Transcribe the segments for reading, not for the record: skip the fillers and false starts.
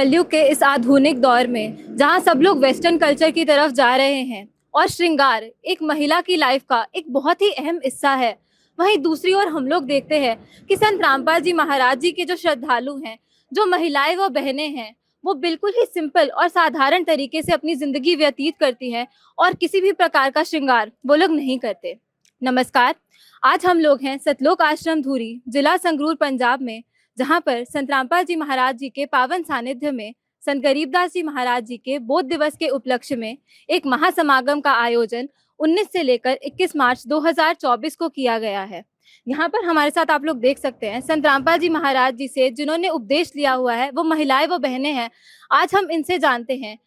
कलयुग के इस आधुनिक दौर में जहां सब लोग वेस्टर्न कल्चर की तरफ जा रहे हैं और श्रृंगार एक महिला की लाइफ का एक बहुत ही अहम हिस्सा है, वहीं दूसरी ओर हम लोग देखते हैं कि संत रामपाल जी महाराज जी के जो श्रद्धालु हैं, जो महिलाएं व बहनें हैं, वो बिल्कुल ही सिंपल और साधारण तरीके से अपनी जिंदगी व्यतीत करती हैं और किसी भी प्रकार का श्रृंगार वो लोग नहीं करते। नमस्कार। आज हम लोग हैं सतलोक आश्रम धूरी, जिला संगरूर, पंजाब में, जहां पर संत रामपाल जी महाराज जी के पावन सानिध्य में संत गरीबदास जी महाराज जी के बोध दिवस के उपलक्ष्य में एक महासमागम का आयोजन 19 से लेकर 21 मार्च 2024 को किया गया है। यहाँ पर हमारे साथ आप लोग देख सकते हैं संत रामपाल जी महाराज जी से जिन्होंने उपदेश लिया हुआ है, वो महिलाएं व बहनें हैं। आज हम इनसे जानते हैं।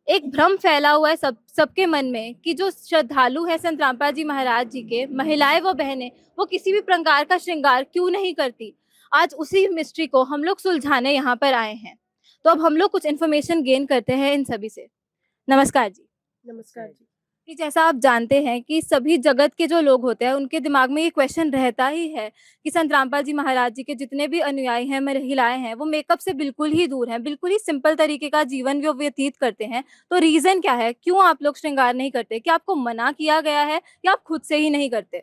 एक भ्रम फैला हुआ है सबके मन में कि जो श्रद्धालु है संत रामपाल जी महाराज जी के, महिलाएं व बहनें, वो किसी भी प्रकार का श्रृंगार क्यों नहीं करती। आज उसी मिस्ट्री को हम लोग सुलझाने यहाँ पर आए हैं। तो अब हम लोग कुछ इन्फॉर्मेशन गेन करते हैं इन सभी से। नमस्कार जी। नमस्कार जी। कि जैसा आप जानते हैं कि सभी जगत के जो लोग होते हैं उनके दिमाग में ये क्वेश्चन रहता ही है कि संत रामपाल जी महाराज जी के जितने भी अनुयायी हैं, महिलाएं हैं, वो मेकअप से बिल्कुल ही दूर हैं, बिल्कुल ही सिंपल तरीके का जीवन वो व्यतीत करते हैं। तो रीजन क्या है, क्यों आप लोग श्रृंगार नहीं करते? क्या आपको मना किया गया है या आप खुद से ही नहीं करते?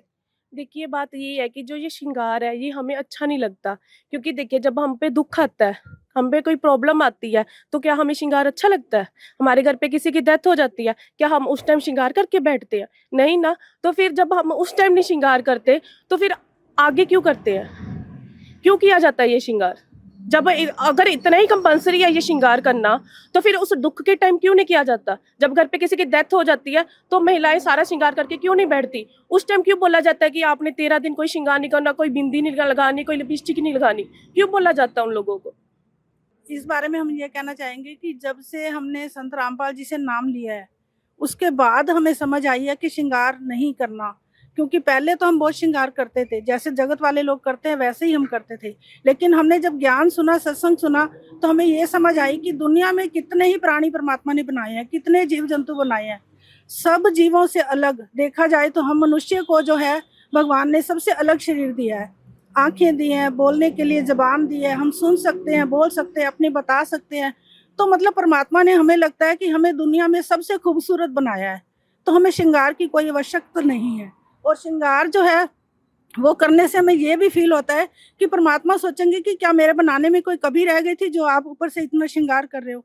देखिए, बात ये है कि जो ये श्रृंगार है ये हमें अच्छा नहीं लगता, क्योंकि देखिए जब हम पे दुःख आता है, हम पे कोई प्रॉब्लम आती है, तो क्या हमें श्रृंगार अच्छा लगता है? हमारे घर पे किसी की डेथ हो जाती है, क्या हम उस टाइम श्रृंगार करके बैठते हैं? नहीं ना। तो फिर जब हम उस टाइम नहीं श्रृंगार करते तो फिर आगे क्यों करते हैं? क्यों किया जाता है ये श्रृंगार? जब अगर इतना ही कंपल्सरी है ये श्रृंगार करना, तो फिर उस दुख के टाइम क्यों नहीं किया जाता? जब घर पे किसी की डेथ हो जाती है तो महिलाएं सारा श्रृंगार करके क्यों नहीं बैठती? उस टाइम क्यों बोला जाता है कि आपने 13 दिन कोई श्रृंगार नहीं करना, कोई बिंदी नहीं लगानी, कोई लिपस्टिक नहीं लगानी? क्यों बोला जाता है उन लोगों को? इस बारे में हम ये कहना चाहेंगे कि जब से हमने संत रामपाल जी से नाम लिया है, उसके बाद हमें समझ आई है कि श्रृंगार नहीं करना। क्योंकि पहले तो हम बहुत श्रृंगार करते थे, जैसे जगत वाले लोग करते हैं वैसे ही हम करते थे। लेकिन हमने जब ज्ञान सुना, सत्संग सुना, तो हमें ये समझ आई कि दुनिया में कितने ही प्राणी परमात्मा ने बनाए हैं, कितने जीव जंतु बनाए हैं। सब जीवों से अलग देखा जाए तो हम मनुष्य को जो है भगवान ने सबसे अलग शरीर दिया है, आंखें दी हैं, बोलने के लिए जबान दी है, हम सुन सकते हैं, बोल सकते हैं, अपने बता सकते हैं। तो मतलब परमात्मा ने, हमें लगता है कि हमें दुनिया में सबसे खूबसूरत बनाया है, तो हमें श्रृंगार की कोई आवश्यकता नहीं है। और श्रृंगार जो है वो करने से हमें ये भी फील होता है कि परमात्मा सोचेंगे कि क्या मेरे बनाने में कोई कमी रह गई थी जो आप ऊपर से इतना श्रृंगार कर रहे हो।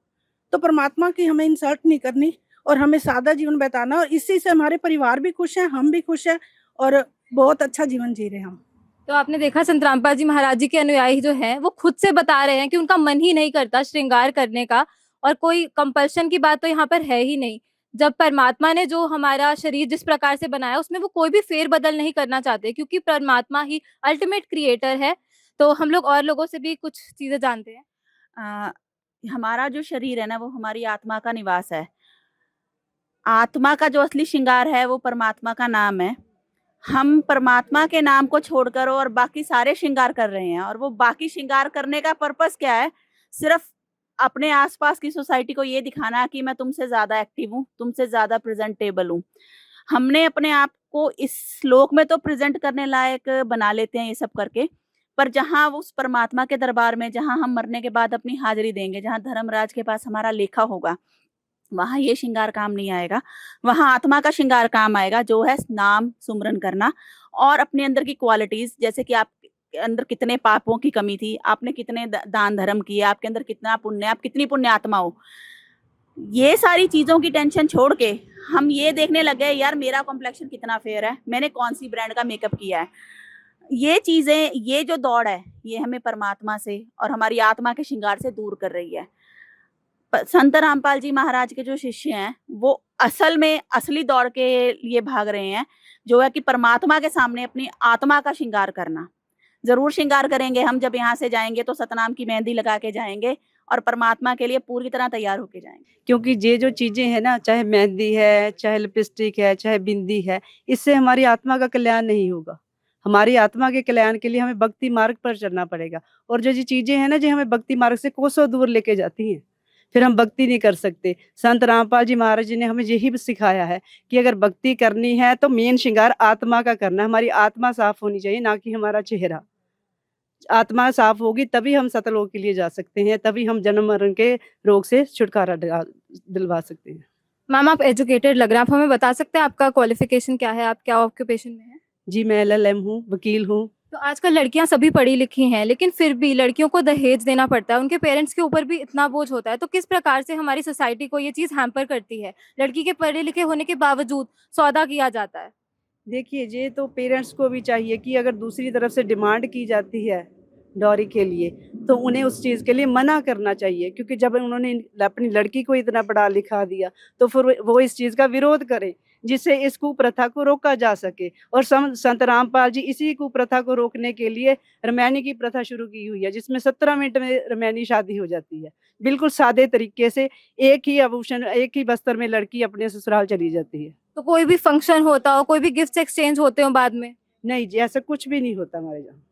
तो परमात्मा की हमें इंसल्ट नहीं करनी और हमें सादा जीवन बिताना, और इसी से हमारे परिवार भी खुश हैं, हम भी खुश हैं और बहुत अच्छा जीवन जी रहे हैं हम। तो आपने देखा संत रामपाल जी महाराज जी के अनुयायी जो हैं वो खुद से बता रहे हैं कि उनका मन ही नहीं करता श्रृंगार करने का, और कोई कंपल्शन की बात तो यहाँ पर है ही नहीं। जब परमात्मा ने जो हमारा शरीर जिस प्रकार से बनाया उसमें वो कोई भी फेर बदल नहीं करना चाहते, क्योंकि परमात्मा ही अल्टीमेट क्रिएटर है। तो हम लोग और लोगों से भी कुछ चीजें जानते हैं। अ, हमारा जो शरीर है ना, वो हमारी आत्मा का निवास है। आत्मा का जो असली श्रृंगार है वो परमात्मा का नाम है। हम परमात्मा के नाम को छोड़कर और बाकी सारे श्रृंगार कर रहे हैं, और वो बाकी श्रृंगार करने का पर्पस क्या है? सिर्फ अपने आसपास की सोसाइटी को ये दिखाना कि मैं तुमसे ज्यादा एक्टिव हूँ, तुमसे ज्यादा प्रेजेंटेबल हूँ। हमने अपने आप को इस श्लोक में तो प्रेजेंट करने लायक बना लेते हैं ये सब करके, पर जहाँ वो उस परमात्मा के दरबार में, जहाँ हम मरने के बाद अपनी हाजिरी देंगे, जहाँ धर्मराज के पास हमारा लेखा होगा, वहां ये श्रृंगार काम नहीं आएगा। वहां आत्मा का श्रृंगार काम आएगा, जो है नाम सुमरन करना और अपने अंदर की क्वालिटीज, जैसे कि आप के अंदर कितने पापों की कमी थी, आपने कितने दान धर्म किए, आपके अंदर कितना पुण्य, आप कितनी पुण्य आत्मा हो। ये सारी चीजों की टेंशन छोड़ के हम ये देखने लगे, यार मेरा कॉम्प्लेक्शन कितना फेयर है, मैंने कौन सी ब्रांड का मेकअप किया है। ये चीजें, ये जो दौड़ है, ये हमें परमात्मा से और हमारी आत्मा के श्रृंगार से दूर कर रही है। संत रामपाल जी महाराज के जो शिष्य हैं वो असल में असली दौड़ के लिए भाग रहे हैं, जो है कि परमात्मा के सामने अपनी आत्मा का श्रृंगार करना। जरूर श्रृंगार करेंगे हम, जब यहाँ से जाएंगे तो सतनाम की मेहंदी लगा के जाएंगे और परमात्मा के लिए पूरी तरह तैयार होके जाएंगे। क्योंकि ये जो चीजें हैं ना, चाहे मेहंदी है, चाहे लिपस्टिक है, चाहे बिंदी है, इससे हमारी आत्मा का कल्याण नहीं होगा। हमारी आत्मा के कल्याण के लिए हमें भक्ति मार्ग पर चलना पड़ेगा। और जो चीजें हैं ना, जो हमें भक्ति मार्ग से कोसों दूर लेके जाती हैं, फिर हम भक्ति नहीं कर सकते। संत रामपाल जी महाराज जी ने हमें यही भी सिखाया है कि अगर भक्ति करनी है तो मेन श्रृंगार आत्मा का करना है। हमारी आत्मा साफ होनी चाहिए, ना कि हमारा चेहरा। आत्मा साफ होगी तभी हम सतलोक के लिए जा सकते हैं, तभी हम जन्म मरण के रोग से छुटकारा दिलवा सकते हैं। मैम आप एजुकेटेड लग रहे हैं, आप हमें बता सकते हैं आपका क्वालिफिकेशन क्या है, आप क्या ऑक्यूपेशन में हैं? जी, मैं LLM हूँ, वकील हूँ। तो आजकल लड़कियां सभी पढ़ी लिखी हैं, लेकिन फिर भी लड़कियों को दहेज देना पड़ता है, उनके पेरेंट्स के ऊपर भी इतना बोझ होता है। तो किस प्रकार से हमारी सोसाइटी को ये चीज़ हैम्पर करती है, लड़की के पढ़े लिखे होने के बावजूद सौदा किया जाता है? देखिए, ये तो पेरेंट्स को भी चाहिए कि अगर दूसरी तरफ से डिमांड की जाती है डॉरी के लिए, तो उन्हें उस चीज़ के लिए मना करना चाहिए, क्योंकि जब उन्होंने अपनी लड़की को इतना पढ़ा लिखा दिया, तो फिर वो इस चीज़ का विरोध करें, जिससे इस कुप्रथा को रोका जा सके। और संत रामपाल जी इसी कुप्रथा को रोकने के लिए रमैनी की प्रथा शुरू की हुई है, जिसमें 17 मिनट में रमैनी शादी हो जाती है। बिल्कुल सादे तरीके से एक ही आभूषण, एक ही बस्तर में लड़की अपने ससुराल चली जाती है। तो कोई भी फंक्शन होता हो, कोई भी गिफ्ट एक्सचेंज होते हो बाद में? नहीं जी, ऐसा कुछ भी नहीं होता हमारे यहाँ।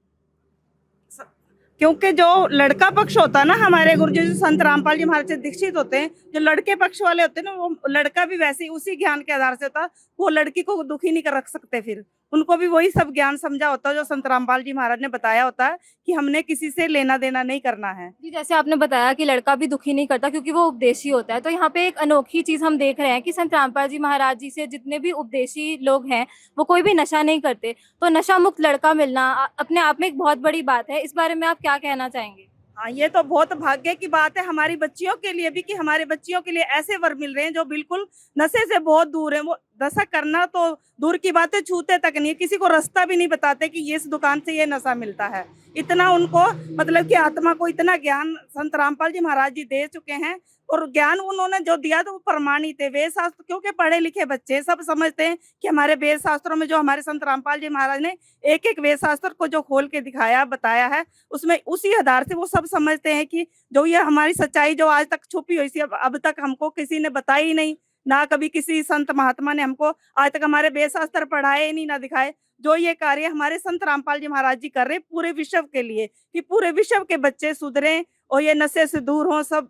क्योंकि जो लड़का पक्ष होता है ना, हमारे गुरु जी संत रामपाल जी महाराज से दीक्षित होते हैं, जो लड़के पक्ष वाले होते हैं ना, वो लड़का भी वैसे ही उसी ज्ञान के आधार से होता, वो लड़की को दुखी नहीं कर रख सकते। फिर उनको भी वही सब ज्ञान समझा होता है जो संत रामपाल जी महाराज ने बताया होता है कि हमने किसी से लेना देना नहीं करना है। जी, जैसे आपने बताया कि लड़का भी दुखी नहीं करता क्योंकि वो उपदेशी होता है, तो यहाँ पे एक अनोखी चीज हम देख रहे हैं कि संत रामपाल जी महाराज जी से जितने भी उपदेशी लोग हैं वो कोई भी नशा नहीं करते। तो नशा मुक्त लड़का मिलना अपने आप में एक बहुत बड़ी बात है, इस बारे में आप क्या कहना चाहेंगे? हाँ, ये तो बहुत भाग्य की बात है हमारी बच्चियों के लिए भी कि हमारे बच्चियों के लिए ऐसे वर मिल रहे हैं जो बिल्कुल नशे से बहुत दूर है। वो नशा करना तो दूर की बात है, छूते तक नहीं है, किसी को रास्ता भी नहीं बताते कि ये इस दुकान से ये नशा मिलता है। इतना उनको मतलब कि आत्मा को इतना ज्ञान संत रामपाल जी महाराज जी दे चुके हैं, और ज्ञान उन्होंने जो दिया तो वो प्रमाणित है। वेद शास्त्र, क्योंकि पढ़े लिखे बच्चे सब समझते हैं कि हमारे वेद शास्त्रों में जो हमारे संत रामपाल जी महाराज ने एक एक वेद शास्त्र को जो खोल के दिखाया बताया है, उसमें उसी आधार से वो सब समझते हैं कि जो ये हमारी सच्चाई जो आज तक छुपी हुई थी, अब तक हमको किसी ने बताई नहीं, ना कभी किसी संत महात्मा ने हमको आज तक हमारे वेद शास्त्र पढ़ाए नहीं, ना दिखाए। जो ये कार्य हमारे संत रामपाल जी महाराज जी कर रहे हैं पूरे विश्व के लिए, कि पूरे विश्व के बच्चे सुधरें और ये नशे से दूर हों। सब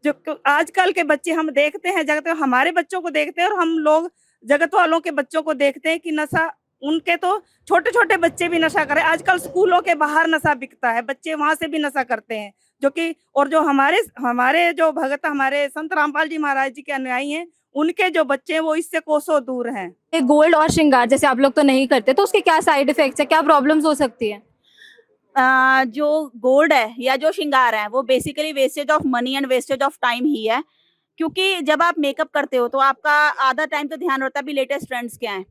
जो आजकल के बच्चे हम देखते हैं, जगत हमारे बच्चों को देखते हैं और हम लोग जगत वालों के बच्चों को देखते हैं कि नशा, उनके तो छोटे छोटे बच्चे भी नशा कर रहे हैं। आजकल स्कूलों के बाहर नशा बिकता है, बच्चे वहां से भी नशा करते हैं, जो कि और जो हमारे जो भगत हमारे संत रामपाल जी महाराज जी के अनुयायी हैं, उनके जो बच्चे हैं वो इससे कोसों दूर हैं। ये गोल्ड और श्रृंगार जैसे आप लोग तो नहीं करते, तो उसके क्या साइड इफेक्ट्स है, क्या प्रॉब्लम्स हो सकती है? जो गोल्ड है या जो श्रृंगार है वो basically wastage of money and wastage of time ही है। क्योंकि जब आप मेकअप करते हो तो आपका आधा टाइम तो ध्यान रहता है भी लेटेस्ट ट्रेंड्स क्या हैं।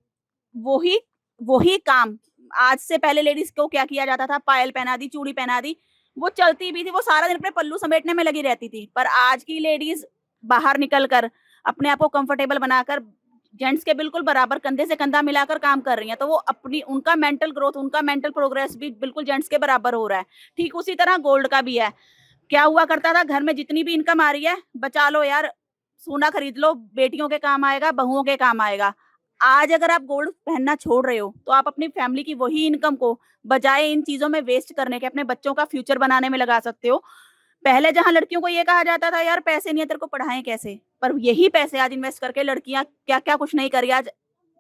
वही काम आज से पहले लेडीज को क्या किया जाता था, पायल पहना दी, चूड़ी पहना दी, वो चलती भी थी, वो सारा दिन अपने पल्लू समेटने में लगी रहती थी। पर आज की लेडीज बाहर निकल कर अपने आप को कंफर्टेबल बनाकर जेंट्स के बिल्कुल बराबर कंधे से कंधा मिलाकर काम कर रही हैं, तो वो अपनी उनका मेंटल ग्रोथ, उनका मेंटल प्रोग्रेस भी बिल्कुल जेंट्स के बराबर हो रहा है। ठीक उसी तरह गोल्ड का भी है। क्या हुआ करता था, घर में जितनी भी इनकम आ रही है बचा लो यार, सोना खरीद लो, बेटियों के काम आएगा, बहुओं के काम आएगा। आज अगर आप गोल्ड पहनना छोड़ रहे हो तो आप अपनी फैमिली की वही इनकम को बजाय इन चीजों में वेस्ट करने के अपने बच्चों का फ्यूचर बनाने में लगा सकते हो। पहले जहां लड़कियों को ये कहा जाता था यार पैसे नहीं है तेरे को पढ़ाएं कैसे, पर यही पैसे आज इन्वेस्ट करके लड़कियां क्या क्या कुछ नहीं करी। आज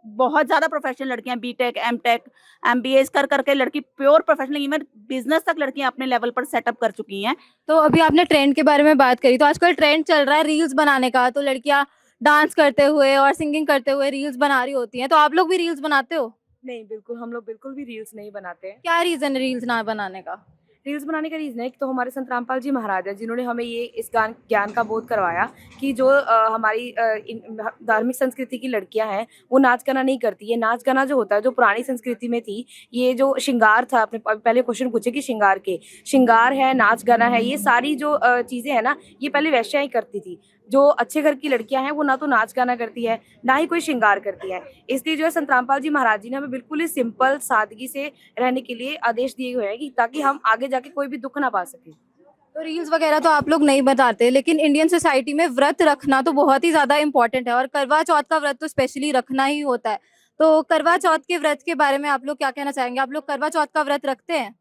बहुत ज्यादा प्रोफेशनल लड़कियां बीटेक, एमटेक, एमबीए कर करके लड़की प्योर प्रोफेशनल, इवन बिजनेस तक लड़कियां अपने लेवल पर सेटअप कर चुकी हैं। तो अभी आपने ट्रेंड के बारे में बात करी, तो आजकल ट्रेंड चल रहा है रील्स बनाने का, तो लड़कियां डांस करते हुए और सिंगिंग करते हुए रील्स बना रही होती हैं। तो आप लोग भी रील्स बनाते हो? नहीं, बिल्कुल हम लोग बिल्कुल भी रील्स नहीं बनाते हैं। क्या रीजन है रील्स ना बनाने का? रील्स बनाने का रीज़न है कि तो हमारे संत रामपाल जी महाराज है जिन्होंने हमें ये इस ज्ञान का बोध करवाया कि जो हमारी धार्मिक संस्कृति की लड़कियां हैं वो नाच गाना नहीं करती है। नाच गाना जो होता है जो पुरानी संस्कृति में थी, ये जो श्रृंगार था, आपने पहले क्वेश्चन पूछे कि श्रृंगार है, नाच गाना है, ये सारी जो चीज़ें हैं ना, ये पहले वैश्या ही करती थी। जो अच्छे घर की लड़कियां हैं वो ना तो नाच गाना करती है, ना ही कोई श्रृंगार करती है। इसलिए जो है संत रामपाल जी महाराज जी ने हमें बिल्कुल ही सिंपल सादगी से रहने के लिए आदेश दिए हुए हैं कि ताकि हम आगे जाके कोई भी दुख ना पा सके। तो रील्स वगैरह तो आप लोग नहीं बताते, लेकिन इंडियन सोसाइटी में व्रत रखना तो बहुत ही ज्यादा इंपॉर्टेंट है, और करवा चौथ का व्रत तो स्पेशली रखना ही होता है। तो करवा चौथ के व्रत के बारे में आप लोग क्या कहना चाहेंगे? आप लोग करवा चौथ का व्रत रखते हैं?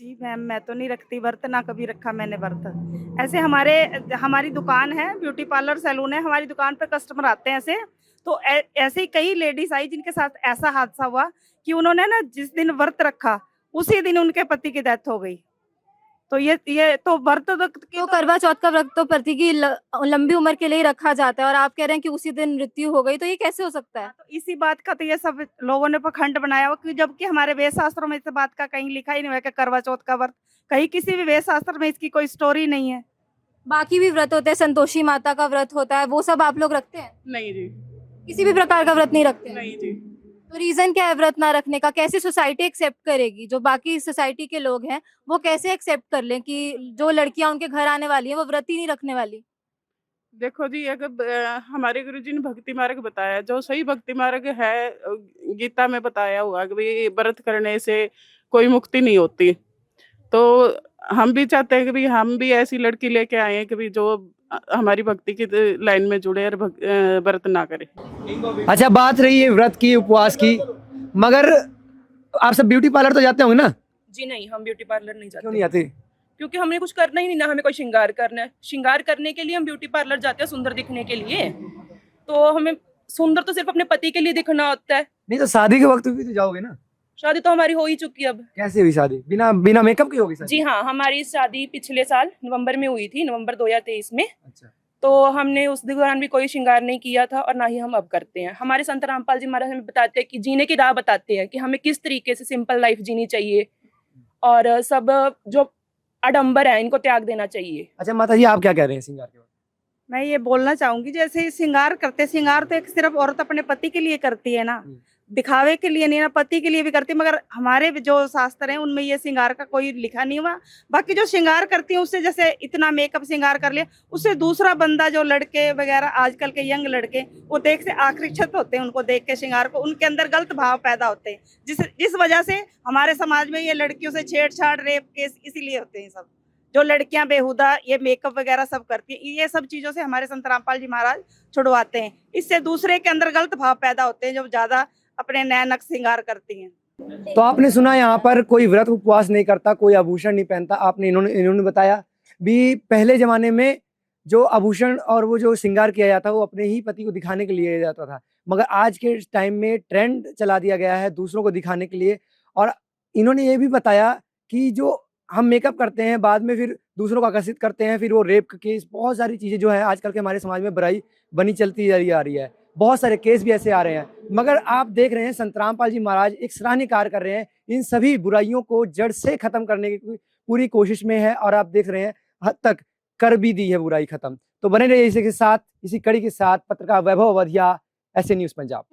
जी मैम, मैं तो नहीं रखती व्रत, ना कभी रखा मैंने व्रत। ऐसे हमारी दुकान है, ब्यूटी पार्लर सैलून है, हमारी दुकान पे कस्टमर आते हैं ऐसे, तो ऐसे ही कई लेडीज आई जिनके साथ ऐसा हादसा हुआ कि उन्होंने ना जिस दिन व्रत रखा उसी दिन उनके पति की डेथ हो गई। तो ये तो व्रत तो करवा चौथ का व्रत तो पति की लंबी उम्र के लिए ही रखा जाता है और आप कह रहे हैं कि उसी दिन मृत्यु हो गई, तो ये कैसे हो सकता है? तो इसी बात का तो ये सब लोगों ने पखंड बनाया हुआ कि जबकि हमारे वेद शास्त्रों में इस बात का कहीं लिखा ही नहीं है कि करवा चौथ का व्रत, कहीं किसी भी वेद शास्त्र में इसकी कोई स्टोरी नहीं है। बाकी भी व्रत होते हैं, संतोषी माता का व्रत होता है, वो सब आप लोग रखते हैं? नहीं जी, किसी भी प्रकार का व्रत नहीं रखते हैं? नहीं जी। तो रीजन क्या है व्रत ना रखने का? कैसे सोसाइटी एक्सेप्ट करेगी? जो बाकी सोसाइटी के लोग हैं वो कैसे एक्सेप्ट कर लें कि जो लड़कियां उनके घर आने वाली हैं वो व्रत ही नहीं रखने वाली? देखो जी, अगर हमारे गुरुजी ने भक्ति मार्ग बताया, जो सही भक्ति मार्ग है, गीता में बताया हुआ कि भाई व्रत करने से कोई मुक्ति नहीं होती। तो हम भी चाहते हैं कि भाई हम भी ऐसी लड़की लेके आए हैं कि भाई जो हमारी भक्ति की लाइन में जुड़े और व्रत ना करे। अच्छा, बात रही है व्रत की, उपवास की, मगर आप सब ब्यूटी पार्लर तो जाते होंगे ना? जी नहीं, हम ब्यूटी पार्लर नहीं क्यों जाते नहीं जाते? क्योंकि हमें कुछ करना ही नहीं, ना हमें कोई श्रृंगार करना है। श्रृंगार करने के लिए हम ब्यूटी पार्लर जाते हैं सुंदर दिखने के लिए, तो हमें सुंदर तो सिर्फ अपने पति के लिए दिखना होता है। नहीं तो शादी के वक्त भी तो जाओगे ना? शादी तो हमारी हो ही चुकी है अब। कैसे हुई शादी? बिना बिना मेकअप की होगी शादी? जी हाँ, हमारी शादी पिछले साल नवंबर में हुई थी, नवंबर 2023 में। अच्छा। तो हमने उस दौरान भी कोई श्रृंगार नहीं किया था और ना ही हम अब करते हैं। हमारे संत रामपाल जी महाराज हमें बताते हैं कि जीने की राह बताते हैं कि हमें किस तरीके से सिंपल लाइफ जीनी चाहिए और सब जो आडंबर है इनको त्याग देना चाहिए। अच्छा माता जी, आप क्या कह रहे हैं श्रृंगार के बारे मैं ये बोलना चाहूंगी, जैसे श्रृंगार करते, श्रृंगार तो एक सिर्फ औरत अपने पति के लिए करती है ना, दिखावे के लिए नहीं ना, पति के लिए भी करती है। मगर हमारे जो शास्त्र हैं उनमें ये श्रृंगार का कोई लिखा नहीं हुआ। बाकी जो श्रृंगार करती है उससे, जैसे इतना मेकअप श्रृंगार कर लिया, उससे दूसरा बंदा, जो लड़के वगैरह आजकल के यंग लड़के, वो देख से आकर्षित होते हैं, उनको देख के श्रृंगार को, उनके अंदर गलत भाव पैदा होते हैं, जिस वजह से हमारे समाज में ये लड़कियों से छेड़छाड़, रेप केस इसीलिए होते हैं। सब जो लड़कियां बेहुदा ये मेकअप वगैरह सब करती है, ये सब चीजों से हमारे संत रामपाल जी महाराज छुड़वाते हैं। इससे दूसरे के अंदर गलत भाव पैदा होते हैं, जो ज्यादा अपने नया नक श्रृंगार करती हैं। में? तो आपने सुना यहाँ पर कोई व्रत उपवास नहीं करता, कोई आभूषण नहीं पहनता। आपने इन्होंने बताया भी पहले जमाने में जो आभूषण और वो जो श्रृंगार किया जाता वो अपने ही पति को दिखाने के लिए जाता था, मगर आज के टाइम में ट्रेंड चला दिया गया है दूसरों को दिखाने के लिए। और इन्होंने ये भी बताया कि जो हम मेकअप करते हैं बाद में फिर दूसरों को आकर्षित करते हैं, फिर वो रेप केस, बहुत सारी चीज़ें जो है आजकल के हमारे समाज में बुराई बनी चलती आ रही है। बहुत सारे केस भी ऐसे आ रहे हैं, मगर आप देख रहे हैं संत रामपाल जी महाराज एक सराहनीय कार्य कर रहे हैं, इन सभी बुराइयों को जड़ से खत्म करने की पूरी कोशिश में है और आप देख रहे हैं हद तक कर भी दी है बुराई खत्म। तो बने रहिए इसी के साथ, इसी कड़ी के साथ। पत्रकार वैभव वधिया, ऐसे न्यूज़ पंजाब।